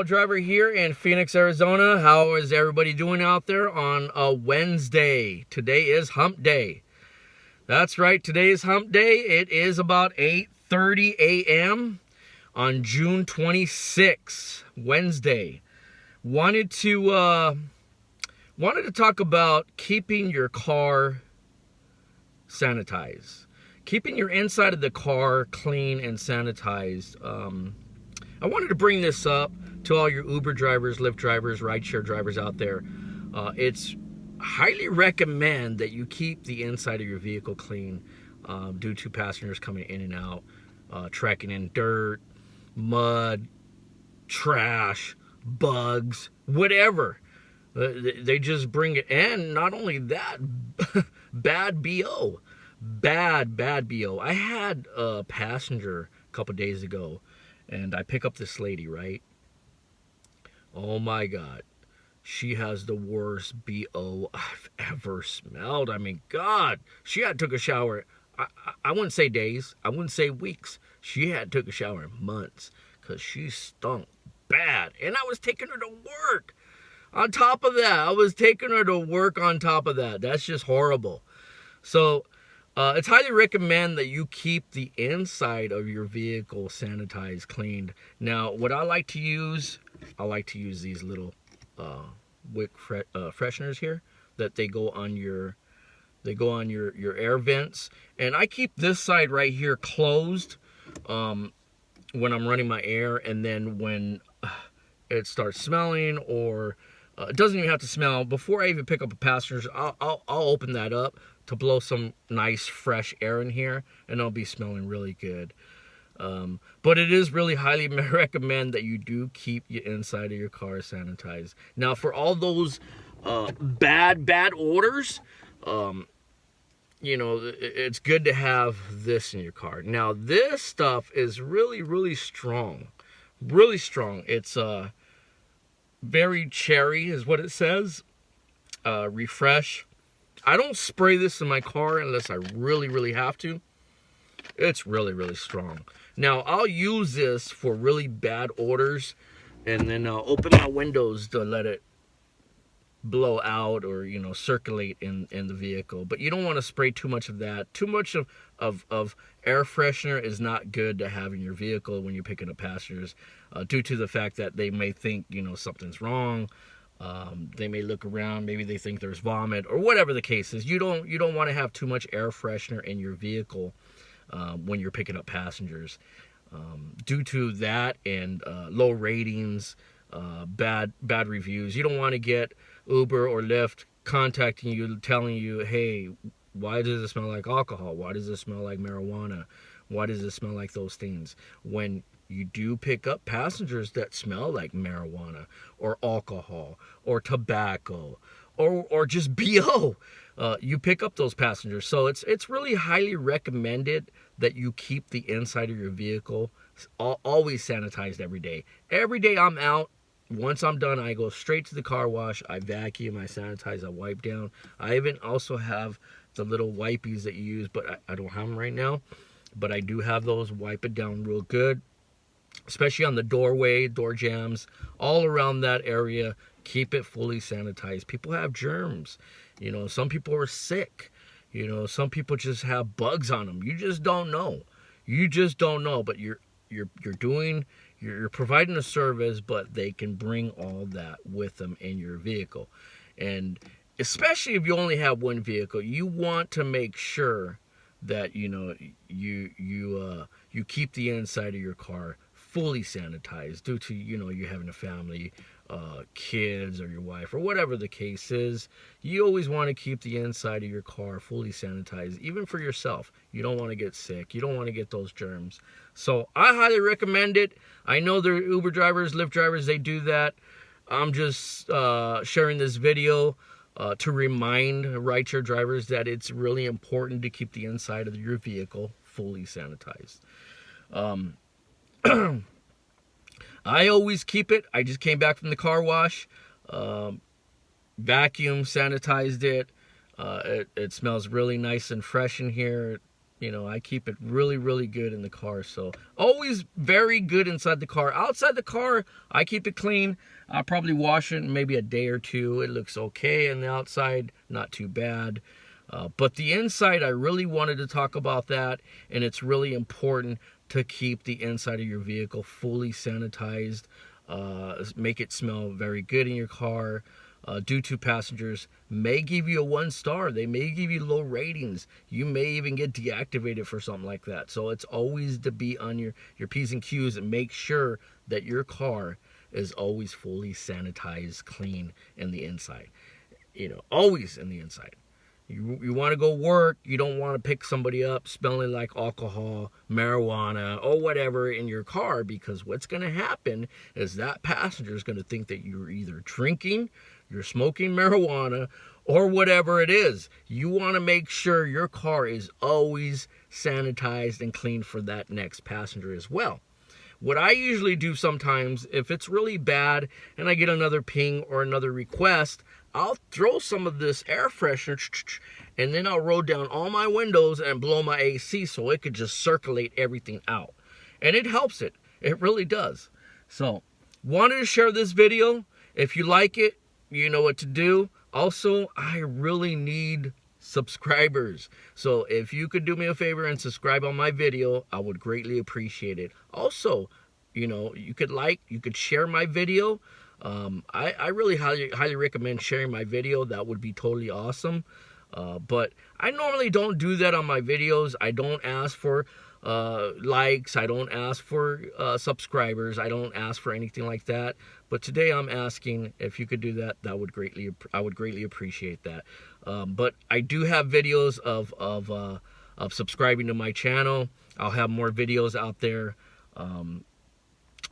driver here in Phoenix, Arizona. How is everybody doing out there on a Wednesday? Today is hump day. That's right, today is hump day. It is about 8:30 a.m. on June 26th, Wednesday. Wanted to talk about keeping your car sanitized. Keeping your inside of the car clean and sanitized. I wanted to bring this up to all your Uber drivers, Lyft drivers, rideshare drivers out there. It's highly recommend that you keep the inside of your vehicle clean due to passengers coming in and out, tracking in dirt, mud, trash, bugs, whatever. They just bring it. And not only that, bad BO. Bad BO. I had a passenger a couple days ago, and I pick up this lady, right? Oh my God. She has the worst BO I've ever smelled. I mean, God, she had took a shower. I wouldn't say days. I wouldn't say weeks. She had took a shower in months because she stunk bad. And I was taking her to work. On top of that, I was taking her to work on top of that. That's just horrible. So, it's highly recommend that you keep the inside of your vehicle sanitized, cleaned. Now, what I like to use these little wick fresheners here that they go on your air vents, and I keep this side right here closed when I'm running my air, and then when it starts smelling, or it doesn't even have to smell, before I even pick up a passenger, I'll open that up to blow some nice fresh air in here, and it'll be smelling really good. But it is really highly recommend that you do keep your inside of your car sanitized. Now, for all those bad orders, it's good to have this in your car. Now, this stuff is really strong. Really strong. It's very cherry is what it says. Refresh. I don't spray this in my car unless I really have to. It's really strong. Now, I'll use this for really bad odors, and then I'll open my windows to let it blow out or, circulate in the vehicle. But you don't want to spray too much of that. Too much of air freshener is not good to have in your vehicle when you're picking up passengers, due to the fact that they may think, something's wrong. They may look around, maybe they think there's vomit, or whatever the case is. You don't want to have too much air freshener in your vehicle when you're picking up passengers, due to that and low ratings, bad reviews. You don't want to get Uber or Lyft contacting you, telling you, hey, why does it smell like alcohol? Why does it smell like marijuana? Why does it smell like those things? When you do pick up passengers that smell like marijuana or alcohol or tobacco or just BO, you pick up those passengers. So it's really highly recommended that you keep the inside of your vehicle always sanitized every day. Every day I'm out, once I'm done, I go straight to the car wash. I vacuum, I sanitize, I wipe down. I even also have the little wipies that you use, but I don't have them right now. But I do have those. Wipe it down real good, especially on the doorway, door jambs, all around that area. Keep it fully sanitized. People have germs. Some people are sick. Some people just have bugs on them. You just don't know. But you're providing a service, but they can bring all that with them in your vehicle. And especially if you only have one vehicle, you want to make sure that you keep the inside of your car fully sanitized, due to you having a family, kids, or your wife, or whatever the case is. You always want to keep the inside of your car fully sanitized, even for yourself. You don't want to get sick. You don't want to get those germs. So I highly recommend it. I know there are Uber drivers, Lyft drivers, they do that. I'm just sharing this video to remind rideshare drivers that it's really important to keep the inside of your vehicle fully sanitized. I always keep it. I just came back from the car wash, vacuum, sanitized it. It smells really nice and fresh in here. You know, I keep it really, really good in the car. So always very good inside the car. Outside the car, I keep it clean. I'll probably wash it in maybe a day or two. It looks okay. And the outside, not too bad. But the inside, I really wanted to talk about that. And it's really important to keep the inside of your vehicle fully sanitized. Make it smell very good in your car. Due to passengers may give you a 1-star. They may give you low ratings. You may even get deactivated for something like that. So it's always to be on your P's and Q's and make sure that your car is always fully sanitized, clean in the inside. You know, always in the inside. You want to go work, you don't want to pick somebody up smelling like alcohol, marijuana, or whatever in your car, because what's going to happen is that passenger is going to think that you're either drinking, you're smoking marijuana, or whatever it is. You want to make sure your car is always sanitized and clean for that next passenger as well. What I usually do sometimes, if it's really bad and I get another ping or another request, I'll throw some of this air freshener and then I'll roll down all my windows and blow my AC so it could just circulate everything out. And it helps it. It really does. So, wanted to share this video. If you like it, you know what to do. Also, I really need subscribers. So if you could do me a favor and subscribe on my video, I would greatly appreciate it. Also, you know, you could share my video. I really highly recommend sharing my video. That would be totally awesome. But I normally don't do that on my videos. I don't ask for likes. I don't ask for subscribers. I don't ask for anything like that. But today I'm asking if you could do that. I would greatly appreciate that. But I do have videos of subscribing to my channel. I'll have more videos out there.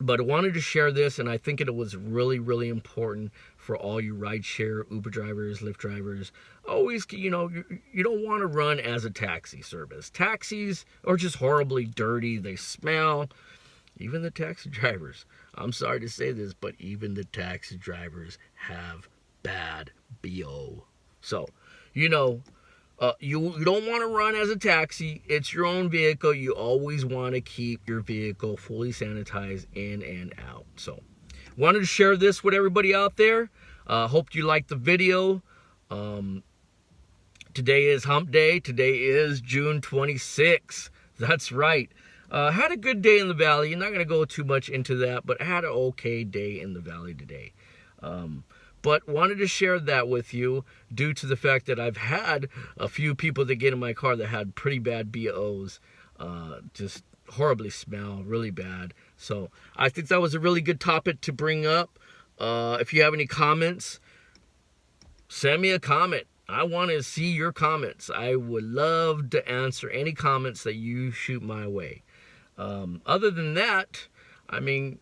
But I wanted to share this, and I think it was really, really important for all you rideshare, Uber drivers, Lyft drivers. Always, you know, you don't want to run as a taxi service. Taxis are just horribly dirty. They smell. Even the taxi drivers. I'm sorry to say this, but even the taxi drivers have bad BO. So, you know, you don't want to run as a taxi. It's your own vehicle. You always want to keep your vehicle fully sanitized in and out. So, wanted to share this with everybody out there. Hope you liked the video. Today is hump day. Today is June 26th. That's right. Had a good day in the valley. You're not going to go too much into that, but I had an okay day in the valley today. But wanted to share that with you due to the fact that I've had a few people that get in my car that had pretty bad BOs. Just horribly smell, really bad. So I think that was a really good topic to bring up. If you have any comments, send me a comment. I want to see your comments. I would love to answer any comments that you shoot my way. Other than that, I mean,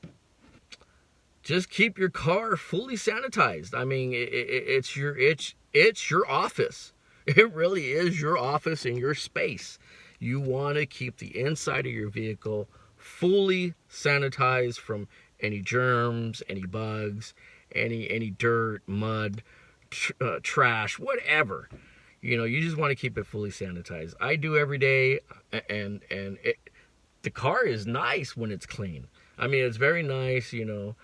just keep your car fully sanitized. I mean, it's your office. It really is your office and your space. You want to keep the inside of your vehicle fully sanitized from any germs, any bugs, any dirt, mud, trash, whatever. You know, you just want to keep it fully sanitized. I do every day, and the car is nice when it's clean. I mean, it's very nice, you know,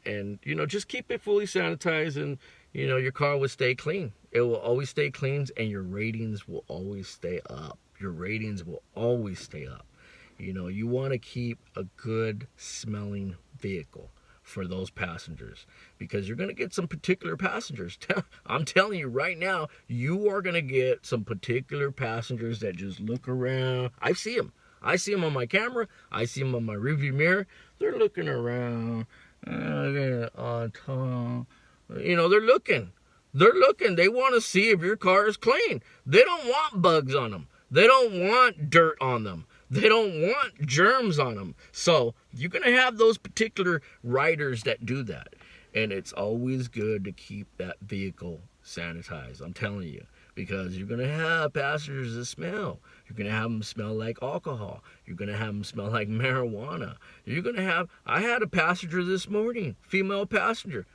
and, you know, just keep it fully sanitized and, you know, your car will stay clean. It will always stay clean, and your ratings will always stay up. Your ratings will always stay up. You know, you want to keep a good smelling vehicle for those passengers, because you're going to get some particular passengers. I'm telling you right now, you are going to get some particular passengers that just look around. I see them on my camera. I see them on my rearview mirror. They're looking around. You know, they're looking. They want to see if your car is clean. They don't want bugs on them. They don't want dirt on them. They don't want germs on them. So you're going to have those particular riders that do that. And it's always good to keep that vehicle sanitized. I'm telling you. Because you're going to have passengers that smell. You're going to have them smell like alcohol. You're going to have them smell like marijuana. I had a passenger this morning, female passenger.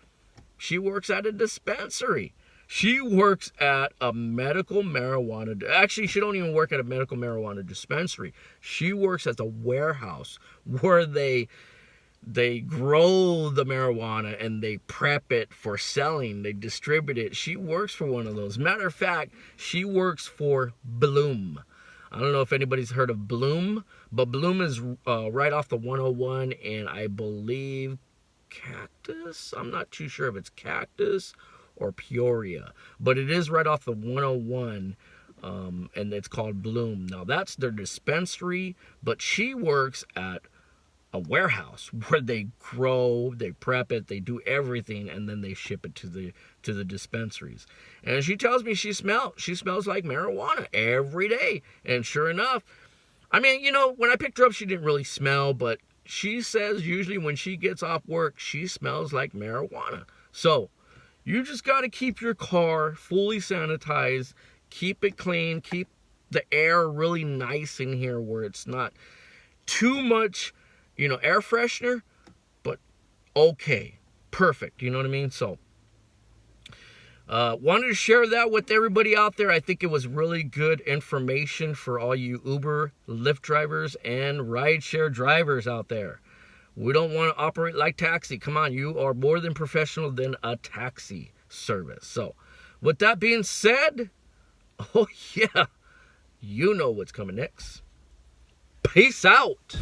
She works at a dispensary. She works at a medical marijuana. Actually, she don't even work at a medical marijuana dispensary. She works at the warehouse where they grow the marijuana and they prep it for selling. They distribute it. She works for one of those. Matter of fact, she works for Bloom. I don't know if anybody's heard of Bloom, but Bloom is right off the 101, and I believe Cactus. I'm not too sure if it's Cactus or Peoria, but it is right off the 101, and it's called Bloom. Now that's their dispensary, but she works at a warehouse where they grow, they prep it, they do everything, and then they ship it to the dispensaries. And she tells me she smells like marijuana every day. And sure enough, I mean, you know, when I picked her up, she didn't really smell, but she says usually when she gets off work, she smells like marijuana. So you just got to keep your car fully sanitized, keep it clean, keep the air really nice in here where it's not too much, you know, air freshener, but okay, perfect, you know what I mean? So, wanted to share that with everybody out there. I think it was really good information for all you Uber, Lyft drivers, and rideshare drivers out there. We don't want to operate like taxi. Come on, you are more than professional than a taxi service. So, with that being said, oh yeah, you know what's coming next. Peace out.